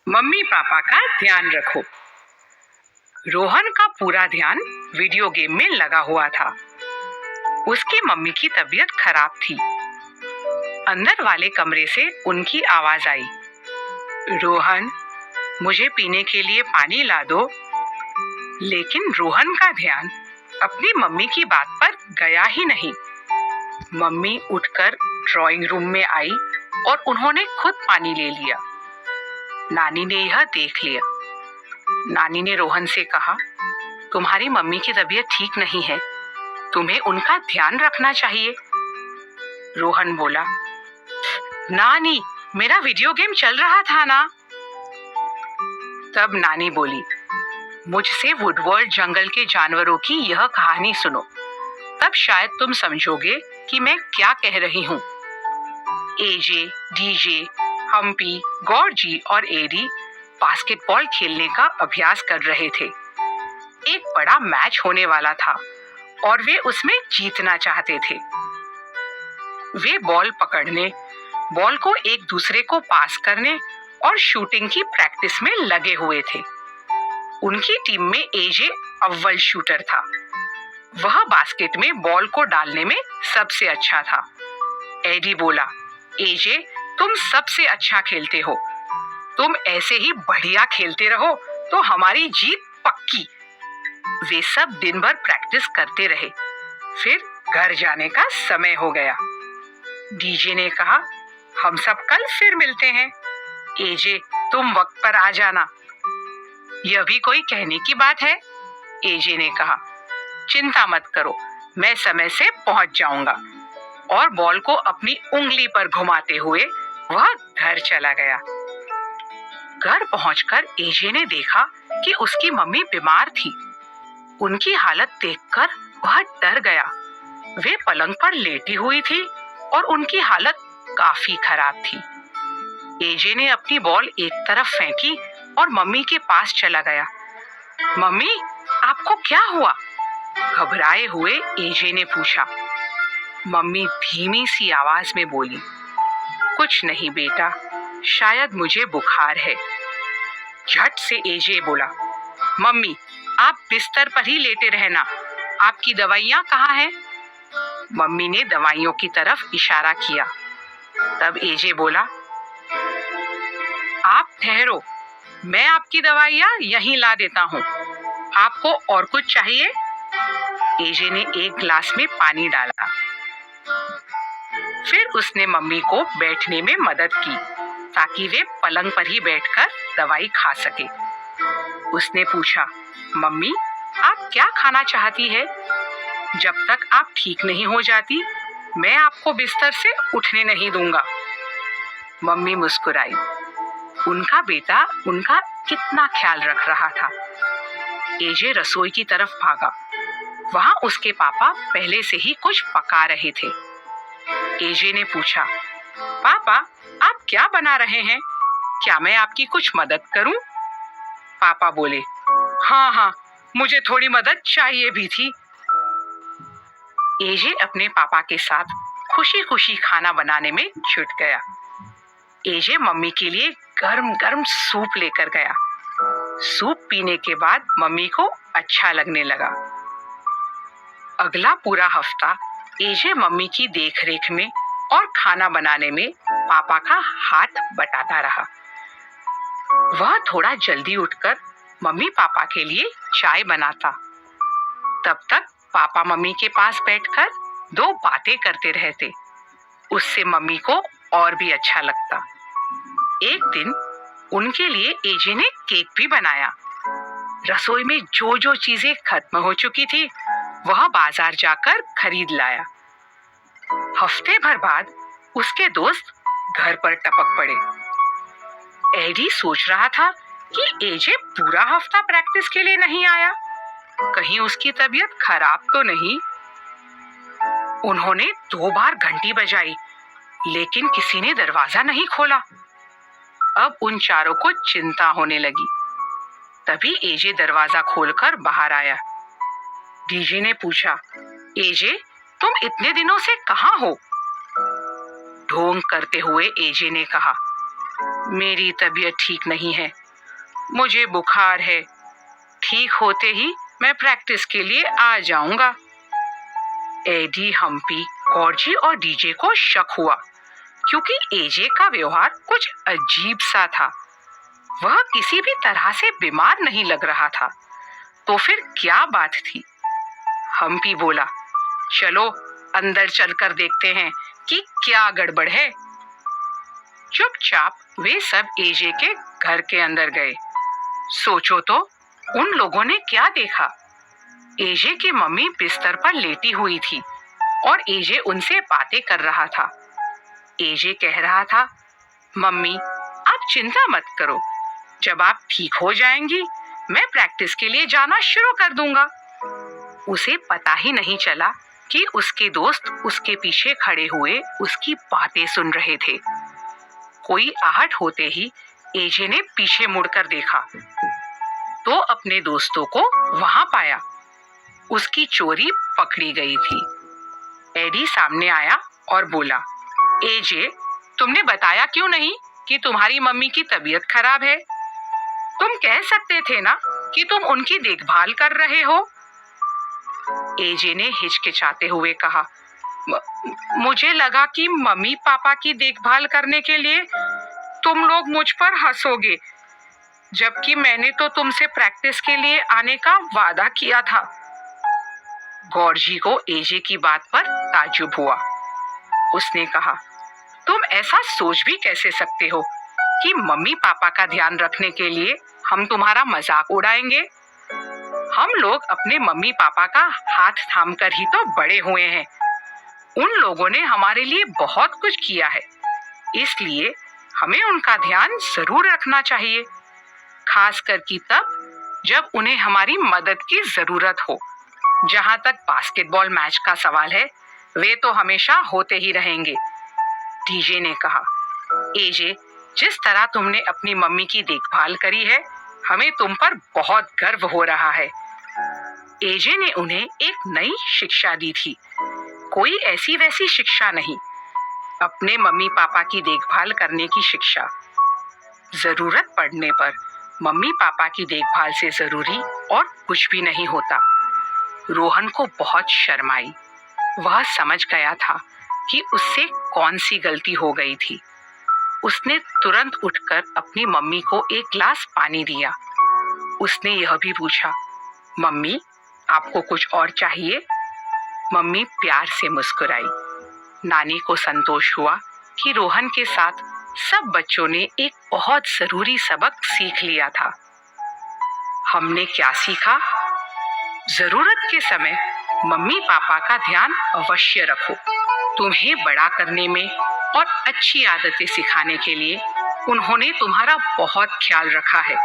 Mummy papa का ध्यान रखो। रोहन का पूरा ध्यान वीडियो गेम में लगा हुआ था। उसकी मम्मी की तबीयत खराब थी। अंदर वाले कमरे से उनकी आवाज आई, रोहन, मुझे पीने के लिए पानी ला दो। लेकिन रोहन का ध्यान अपनी मम्मी की बात पर गया ही नहीं। मम्मी उठकर ड्राइंग रूम में आई और उन्होंने खुद पानी ले लिया। नानी ने यह देख लिया। नानी ने रोहन से कहा, तुम्हारी मम्मी की तबीयत ठीक नहीं है, तुम्हें उनका ध्यान रखना चाहिए। रोहन बोला, नानी, मेरा वीडियो गेम चल रहा था ना। तब नानी बोली, मुझसे वुडवर्ल्ड जंगल के जानवरों की यह कहानी सुनो, तब शायद तुम समझोगे कि मैं क्या कह रही हूँ। एजे, डीजे, हम्पी, गॉर्जी और एडी बास्केटबॉल खेलने का अभ्यास कर रहे थे। एक बड़ा मैच होने वाला था और वे उसमें जीतना चाहते थे। वे बॉल पकड़ने, बॉल को एक दूसरे को पास करने और शूटिंग की प्रैक्टिस में लगे हुए थे। उनकी टीम में एजे अव्वल शूटर था। वह बास्केट में बॉल को डालने में सबसे अच्छा था। एडी बोला, एजे, तुम सबसे अच्छा खेलते हो, तुम ऐसे ही बढ़िया खेलते रहो तो हमारी जीत पक्की। वे सब दिन भर प्रैक्टिस करते रहे। फिर घर जाने का समय हो गया। डीजे ने कहा, हम सब कल फिर मिलते हैं। एजे, तुम वक्त पर आ जाना। यह भी कोई कहने की बात है, एजे ने कहा। चिंता मत करो, मैं समय से पहुंच जाऊंगा। और बॉल को अपनी उंगली पर घुमाते हुए वह घर चला गया। घर पहुंचकर एजे ने देखा कि उसकी मम्मी बीमार थी। उनकी हालत देखकर वह डर गया। वे पलंग पर लेटी हुई थी और उनकी हालत काफी खराब थी। एजे ने अपनी बॉल एक तरफ फेंकी और मम्मी के पास चला गया। मम्मी, आपको क्या हुआ? घबराए हुए एजे ने पूछा। मम्मी धीमी सी आवाज में बोली, कुछ नहीं बेटा, शायद मुझे बुखार है। झट से एजे बोला, मम्मी, आप बिस्तर पर ही लेटे रहना, आपकी दवाइयां कहाँ हैं? मम्मी ने दवाइयों की तरफ इशारा किया। तब एजे बोला, आप ठहरो, मैं आपकी दवाइयां यहीं ला देता हूँ। आपको और कुछ चाहिए? एजे ने एक गिलास में पानी डाला। फिर उसने मम्मी को बैठने में मदद की ताकि वे पलंग पर ही बैठकर दवाई खा सके। उसने पूछा, मम्मी, आप क्या खाना चाहती है? जब तक आप ठीक नहीं हो जाती, मैं आपको बिस्तर से उठने नहीं दूंगा। मम्मी मुस्कुराई। उनका बेटा उनका कितना ख्याल रख रहा था। एजे रसोई की तरफ भागा। वहां उसके पापा पहले से ही कुछ पका रहे थे। एजे ने पूछा, पापा, आप क्या बना रहे हैं? क्या मैं आपकी कुछ मदद करूं? पापा बोले, हाँ हाँ, मुझे थोड़ी मदद चाहिए भी थी। एजे अपने पापा के साथ खुशी खुशी खाना बनाने में जुट गया। एजे मम्मी के लिए गर्म गर्म सूप लेकर गया। सूप पीने के बाद मम्मी को अच्छा लगने लगा। अगला पूरा हफ्ता एजे मम्मी की देखरेख में और खाना बनाने में पापा का हाथ बटाता रहा। वह थोड़ा जल्दी उठकर मम्मी पापा के लिए चाय बनाता। तब तक पापा मम्मी के पास बैठकर दो बातें करते रहते। उससे मम्मी को और भी अच्छा लगता। एक दिन उनके लिए एजे ने केक भी बनाया। रसोई में जो जो चीजें खत्म हो चुकी थी, वह बाजार जाकर खरीद लाया। हफ्ते भर बाद उसके दोस्त घर पर टपक पड़े। एडी सोच रहा था कि एजे पूरा हफ्ता प्रैक्टिस के लिए नहीं आया, कहीं उसकी तबीयत खराब तो नहीं। उन्होंने 2 बार घंटी बजाई, लेकिन किसी ने दरवाजा नहीं खोला। अब उन चारों को चिंता होने लगी। तभी एजे दरवाजा खोलकर बाहर आया। डीजे ने पूछा, एजे, तुम इतने दिनों से कहाँ हो? ढोंग करते हुए एजे ने कहा, मेरी तबीयत ठीक नहीं है, मुझे बुखार है, ठीक होते ही मैं प्रैक्टिस के लिए आ जाऊंगा। एडी, हम्पी, गॉर्जी और डीजे को शक हुआ क्योंकि एजे का व्यवहार कुछ अजीब सा था। वह किसी भी तरह से बीमार नहीं लग रहा था। तो फिर क्या बात थी? हम्पी बोला, चलो अंदर चलकर देखते हैं कि क्या गड़बड़ है। चुपचाप वे सब एजे के घर के अंदर गए। सोचो तो, उन लोगों ने क्या देखा? एजे की मम्मी बिस्तर पर लेटी हुई थी और एजे उनसे बातें कर रहा था। एजे कह रहा था, मम्मी आप चिंता मत करो, जब आप ठीक हो जाएंगी मैं प्रैक्टिस के लिए जाना शुरू कर दूंगा। उसे पता ही नहीं चला कि उसके दोस्त उसके पीछे खड़े हुए उसकी बातें सुन रहे थे। कोई आहट होते ही एजे ने पीछे मुड़कर देखा तो अपने दोस्तों को वहां पाया। उसकी चोरी पकड़ी गई थी। एडी सामने आया और बोला, एजे, तुमने बताया क्यों नहीं कि तुम्हारी मम्मी की तबीयत खराब है? तुम कह सकते थे ना कि तुम उनकी देखभाल कर रहे हो। एजे ने हिचकिचाते हुए कहा, मुझे लगा कि मम्मी पापा की देखभाल करने के लिए तुम लोग मुझ पर हंसोगे, जबकि मैंने तो तुमसे प्रैक्टिस के लिए आने का वादा किया था। गॉर्जी को एजे की बात पर ताज्जुब हुआ। उसने कहा, तुम ऐसा सोच भी कैसे सकते हो कि मम्मी पापा का ध्यान रखने के लिए हम तुम्हारा मजाक उड़ाएंगे? हम लोग अपने मम्मी पापा का हाथ थामकर ही तो बड़े हुए हैं। उन लोगों ने हमारे लिए बहुत कुछ किया है, इसलिए हमें उनका ध्यान जरूर रखना चाहिए, खासकर कि तब जब उन्हें हमारी मदद की जरूरत हो। जहां तक बास्केटबॉल मैच का सवाल है, वे तो हमेशा होते ही रहेंगे। डीजे ने कहा, एजे, जिस तरह तुमने अपनी मम्मी की देखभाल करी है, हमें तुम पर बहुत गर्व हो रहा है। एजे ने उन्हें एक नई शिक्षा दी थी, कोई ऐसी वैसी शिक्षा नहीं, अपने मम्मी पापा की देखभाल करने की शिक्षा। जरूरत पड़ने पर मम्मी पापा की देखभाल से जरूरी और कुछ भी नहीं होता। रोहन को बहुत शर्म आई। वह समझ गया था कि उससे कौन सी गलती हो गई थी। उसने तुरंत उठकर अपनी मम्मी को एक गिलास पानी दिया। उसने यह भी पूछा, मम्मी आपको कुछ और चाहिए? मम्मी प्यार से मुस्कुराई। नानी को संतोष हुआ कि रोहन के साथ सब बच्चों ने एक बहुत जरूरी सबक सीख लिया था। हमने क्या सीखा? जरूरत के समय मम्मी पापा का ध्यान अवश्य रखो। तुम्हें बड़ा करने में और अच्छी आदतें सिखाने के लिए उन्होंने तुम्हारा बहुत ख्याल रखा है।